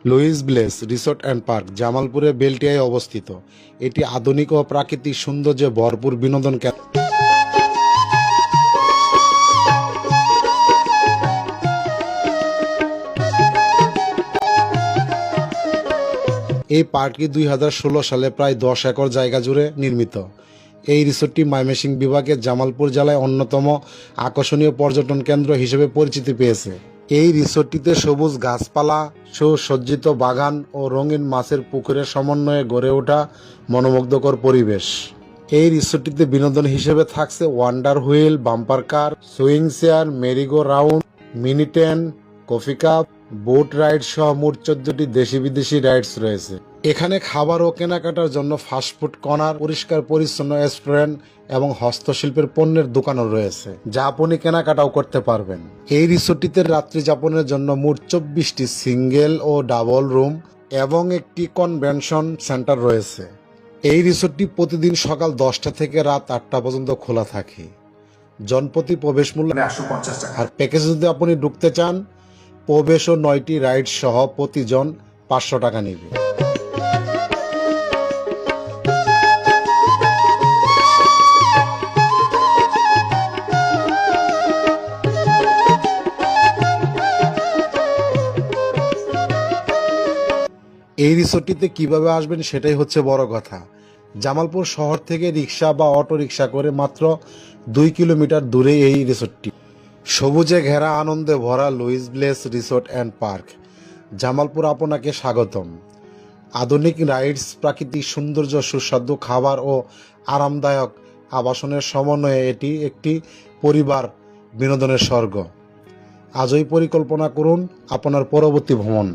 Luis Bless resort and park জামালপুরে বেলটিয়ায় অবস্থিত। এটি আধুনিক ও প্রাকৃতিক সৌন্দর্যে ভরপুর বিনোদন কেন্দ্র। এই পার্কটি 2016 সালে প্রায় 10 একর জায়গা জুড়ে নির্মিত। এই রিসোর্টটি ময়মনসিংহ বিভাগের জামালপুর জেলায় অন্যতম আকর্ষণীয় পর্যটন কেন্দ্র হিসেবে পরিচিতি পেয়েছে। এই রিসোর্টটিতে সবুজ গাছপালা, সুসজ্জিত বাগান ও রঙিন মাছের পুকুরের সমন্বয়ে গড়ে ওঠা মনোমুগ্ধকর পরিবেশ। এই রিসোর্টটিতে বিনোদন হিসেবে থাকছে ওয়ান্ডার হুইল, বাম্পার কার, swing chair, merry go round, mini train, coffee cup, boat ride সহ মোট 14টি দেশি বিদেশি রাইডস রয়েছে। এখানে খাবার ও কেনাকাটার জন্য ফাস্টফুড কর্নার, পরিষ্কার পরিচ্ছন্ন রেস্টুরেন্ট এবং হস্তশিল্পের পণ্যের দোকানও রয়েছে, যা আপনি কেনাকাটাও করতে পারবেন। এই রিসোর্টটিতে রাত্রি যাপনের জন্য মোট 24টি সিঙ্গেল ও ডাবল রুম এবং একটি কনভেনশন সেন্টার রয়েছে। এই রিসোর্টটি প্রতিদিন সকাল 10টা থেকে রাত 8টা পর্যন্ত খোলা থাকে। জনপ্রতি প্রবেশ মূল্য 850 টাকা। আর প্যাকেজ যদি আপনি ঢুকতে চান, প্রবেশ ও 9টি রাইড সহ প্রতিজন 500 টাকা নেবে। এই রিসোর্টটিতে কিভাবে আসবেন সেটাই হচ্ছে বড় কথা। জামালপুর শহর থেকে রিক্সা বা অটো রিক্সা করে মাত্র 2 কিলোমিটার দূরে এই রিসোর্টটি। সবুজে ঘেরা আনন্দে ভরা Louis Bless resort and park Jamalpur আপনাকে স্বাগতম। আধুনিক রাইডস, প্রাকৃতিক সৌন্দর্য, সুস্বাদু খাবার ও আরামদায়ক আবাসনের সমন্বয়ে এটি একটি পরিবার বিনোদনের স্বর্গ। আজই পরিকল্পনা করুন আপনার পরবর্তী ভ্রমণ।